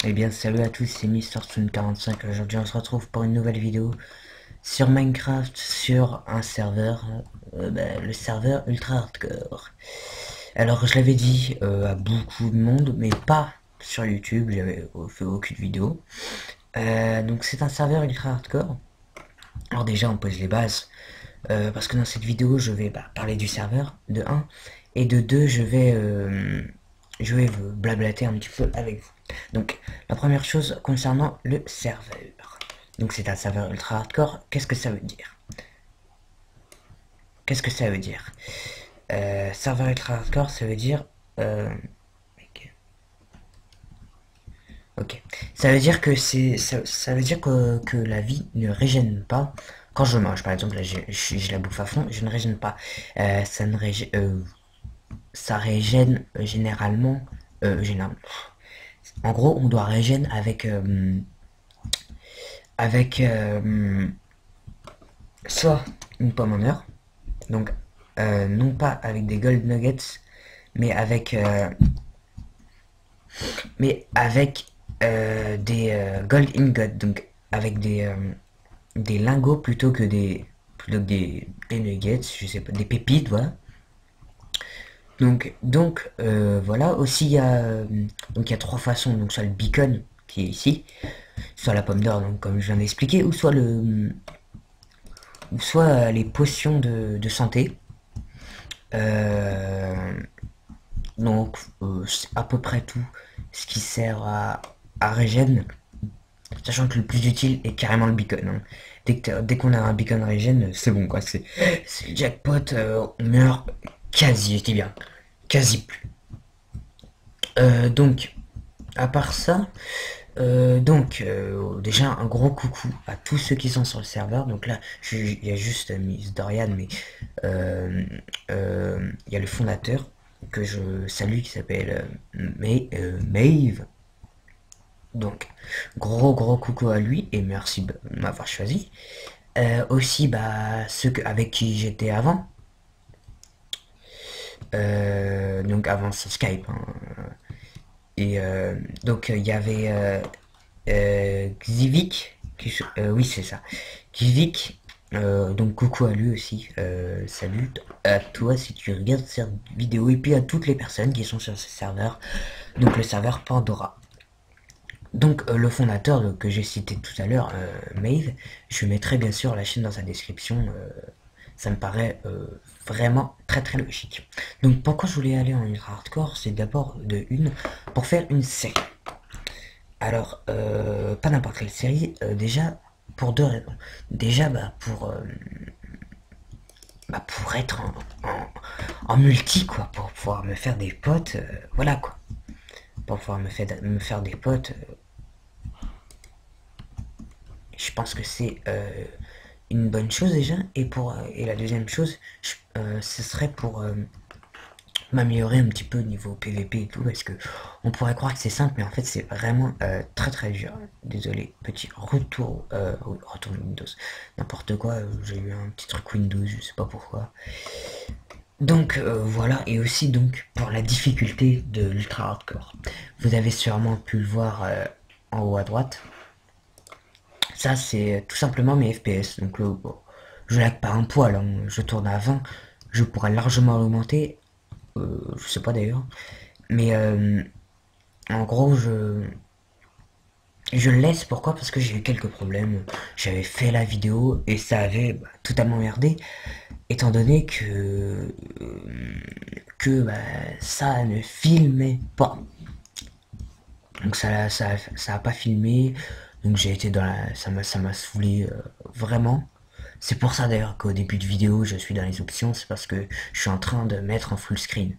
Eh bien salut à tous, c'est MrToon45. Aujourd'hui on se retrouve pour une nouvelle vidéo sur Minecraft, sur un serveur, le serveur ultra hardcore. Alors je l'avais dit à beaucoup de monde, mais pas sur YouTube, j'avais fait aucune vidéo. Donc c'est un serveur ultra hardcore. Alors déjà on pose les bases, parce que dans cette vidéo je vais parler du serveur, de un et de 2 je vais vous blablater un petit peu avec vous. Donc, la première chose concernant le serveur. Donc, c'est un serveur ultra hardcore. Qu'est-ce que ça veut dire? Qu'est-ce que ça veut dire? Serveur ultra hardcore, ça veut dire... ok. Ok. Ça veut dire que ça veut dire que la vie ne régène pas. Quand je mange, par exemple, là, je la bouffe à fond, je ne régène pas. Ça ne régène... ça régène généralement... généralement. En gros, on doit régène avec soit une pomme en or, donc non pas avec des gold nuggets, mais avec des gold ingots, donc avec des lingots plutôt que des nuggets, je sais pas, des pépites, voilà. Donc voilà, aussi il y a trois façons, donc soit le beacon qui est ici, soit la pomme d'or, donc comme je viens d'expliquer, ou soit les potions de santé. Euh, donc c'est à peu près tout ce qui sert à régène, sachant que le plus utile est carrément le beacon, hein. Dès qu'on a un beacon régène, c'est bon quoi, c'est le jackpot, on meurt quasi, je dis bien, quasi plus. Donc, à part ça, déjà un gros coucou à tous ceux qui sont sur le serveur. Donc là, il y a juste Miss Dorian, mais il y a le fondateur que je salue qui s'appelle Maeve. Donc, gros coucou à lui et merci de m'avoir choisi. Aussi, avec qui j'étais avant. Donc avant sur Skype, hein. Et donc il y avait Xivik, oui c'est ça, Xivik, donc coucou à lui aussi, salut à toi si tu regardes cette vidéo, et puis à toutes les personnes qui sont sur ce serveur, donc le serveur Pandora. Donc le fondateur que j'ai cité tout à l'heure, Maeve, je mettrai bien sûr la chaîne dans sa description, ça me paraît vraiment très logique. Donc pourquoi je voulais aller en ultra hardcore, c'est d'abord de une pour faire une série. Alors pas n'importe quelle série, déjà pour deux raisons. Déjà pour être en multi quoi, pour pouvoir me faire des potes, voilà quoi. Pour pouvoir me faire des potes, je pense que c'est une bonne chose déjà. Et la deuxième chose, ce serait pour m'améliorer un petit peu au niveau PVP et tout, parce que on pourrait croire que c'est simple, mais en fait c'est vraiment très dur. Désolé, petit retour Windows, n'importe quoi, j'ai eu un petit truc Windows, je sais pas pourquoi. Donc voilà, et aussi donc pour la difficulté de l'ultra hardcore. Vous avez sûrement pu le voir en haut à droite. Ça c'est tout simplement mes FPS. Donc bon, je lag pas un poil, hein. Je tourne à 20, je pourrais largement l'augmenter, je sais pas d'ailleurs. Mais en gros, je le laisse. Pourquoi? Parce que j'ai eu quelques problèmes. J'avais fait la vidéo et ça avait totalement merdé, étant donné que ça ne filmait pas. Donc ça a pas filmé. Donc j'ai été dans la, ça m'a saoulé vraiment. C'est pour ça d'ailleurs qu'au début de vidéo, je suis dans les options. C'est parce que je suis en train de mettre en full screen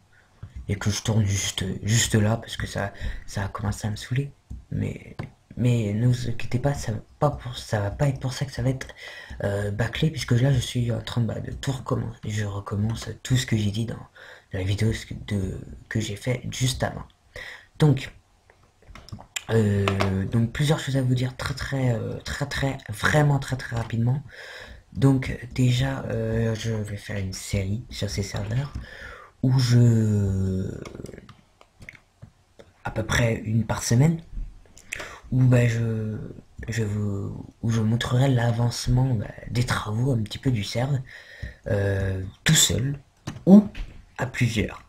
et que je tourne juste là parce que ça a commencé à me saouler. Mais, mais ne vous inquiétez pas, ça va pas être pour ça que ça va être bâclé, puisque là je suis en train de tout recommencer. Je recommence tout ce que j'ai dit dans la vidéo que j'ai fait juste avant. Donc, donc plusieurs choses à vous dire vraiment très rapidement. Donc déjà, je vais faire une série sur ces serveurs où à peu près une par semaine, où je montrerai l'avancement des travaux un petit peu du serve, tout seul ou à plusieurs.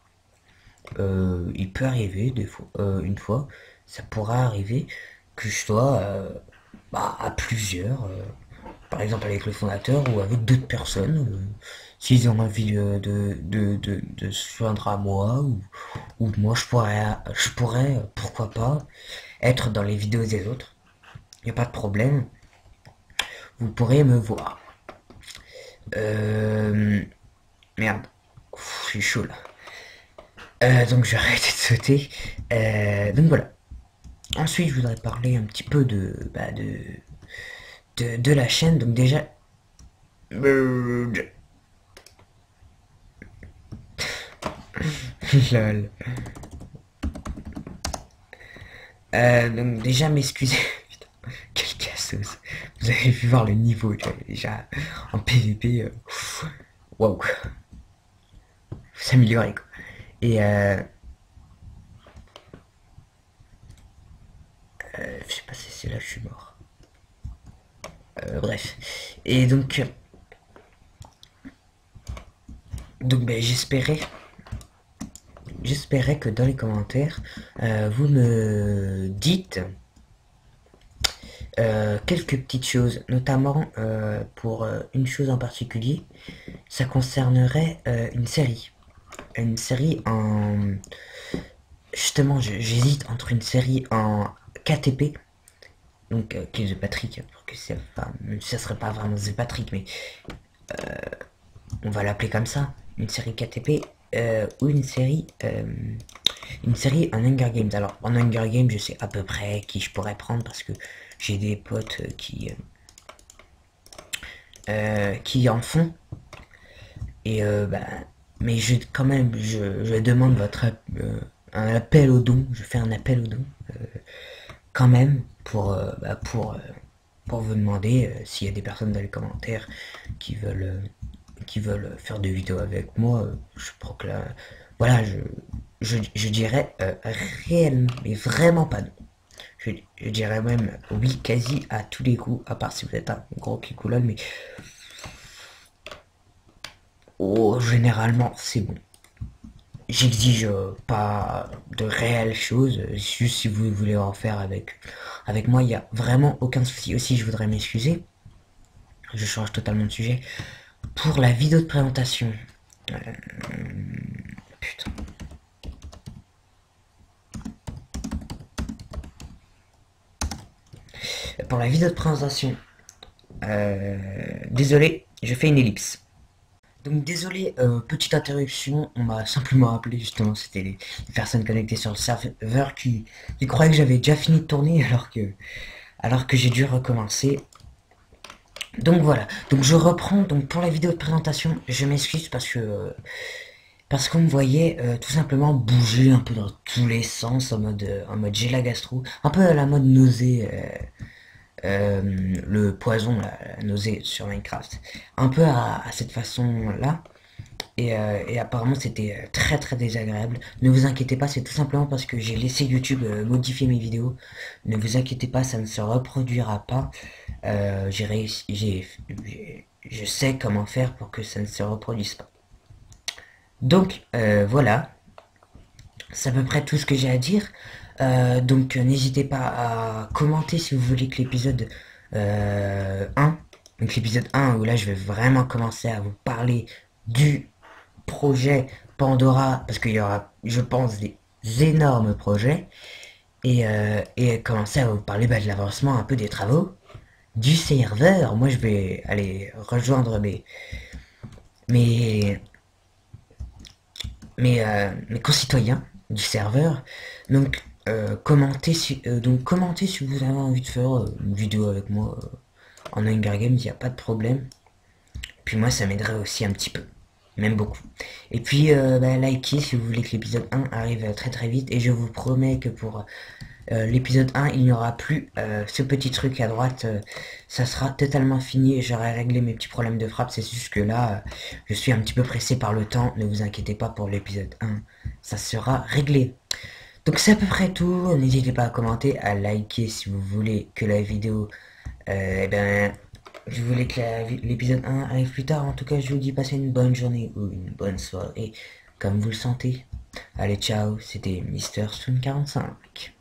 Il peut arriver des fois, une fois, ça pourra arriver que je sois à plusieurs, par exemple avec le fondateur ou avec d'autres personnes, s'ils ont envie de se joindre à moi, ou moi je pourrais, pourquoi pas, être dans les vidéos des autres. Il n'y a pas de problème, vous pourrez me voir. Euh, Merde, je suis chaud là. Donc je vais arrêter de sauter. Donc voilà. Ensuite, je voudrais parler un petit peu de la chaîne. Donc déjà... Lol. Donc déjà m'excuser. Putain, quel cassos. Vous avez pu voir le niveau, tu vois, déjà en PVP. Waouh. Faut s'améliorer quoi. Et je sais pas si c'est là que je suis mort. Bref. Et donc ben, j'espérais que dans les commentaires, vous me dites quelques petites choses, notamment pour une chose en particulier, ça concernerait une série. Une série en... Justement, j'hésite entre une série en KTP, donc qui est The Patrick, pour que ça, enfin, même si ça serait pas vraiment The Patrick, mais on va l'appeler comme ça, une série KTP, ou une série en Hunger Games. Alors en Hunger Games, je sais à peu près qui je pourrais prendre parce que j'ai des potes qui en font. Et mais quand même, je demande un appel au don. Je fais un appel au don quand même pour vous demander s'il y a des personnes dans les commentaires qui veulent faire des vidéos avec moi. Je proclame, voilà, je dirais réellement, mais vraiment pas non. Je dirais même oui quasi à tous les coups, à part si vous êtes un gros kikulol, mais oh, généralement c'est bon. J'exige pas de réelles choses, juste si vous voulez en faire avec moi, il n'y a vraiment aucun souci. Aussi, je voudrais m'excuser, je change totalement de sujet. Pour la vidéo de présentation, euh, putain. Pour la vidéo de présentation, désolé, je fais une ellipse. Donc désolé, petite interruption, on m'a simplement appelé justement, c'était les personnes connectées sur le serveur qui croyaient que j'avais déjà fini de tourner alors que j'ai dû recommencer. Donc voilà, donc je reprends, donc pour la vidéo de présentation, je m'excuse parce qu'on me voyait tout simplement bouger un peu dans tous les sens en mode j'ai la gastro, un peu à la mode nausée, le poison, la nausée sur Minecraft, un peu à cette façon-là. Et apparemment c'était très très désagréable. Ne vous inquiétez pas, c'est tout simplement parce que j'ai laissé YouTube modifier mes vidéos. Ne vous inquiétez pas, ça ne se reproduira pas. J'ai réussi, je sais comment faire pour que ça ne se reproduise pas. Donc voilà, c'est à peu près tout ce que j'ai à dire. Donc n'hésitez pas à commenter si vous voulez que l'épisode 1, donc l'épisode 1 où là je vais vraiment commencer à vous parler du projet Pandora, parce qu'il y aura, je pense, des énormes projets, et commencer à vous parler de l'avancement un peu des travaux, du serveur. Moi je vais aller rejoindre mes, mes concitoyens du serveur. Donc commentez si vous avez envie de faire une vidéo avec moi en Hunger Games, il n'y a pas de problème. Puis moi ça m'aiderait aussi un petit peu, même beaucoup. Et puis likez si vous voulez que l'épisode 1 arrive très très vite. Et je vous promets que pour l'épisode 1 il n'y aura plus ce petit truc à droite, ça sera totalement fini et j'aurai réglé mes petits problèmes de frappe. C'est juste que là je suis un petit peu pressé par le temps. Ne vous inquiétez pas, pour l'épisode 1 ça sera réglé. Donc c'est à peu près tout. N'hésitez pas à commenter, à liker si vous voulez que la vidéo... eh ben, je voulais que l'épisode 1 arrive plus tard. En tout cas, je vous dis passez une bonne journée ou une bonne soirée, comme vous le sentez. Allez, ciao, c'était Mister Soon 45.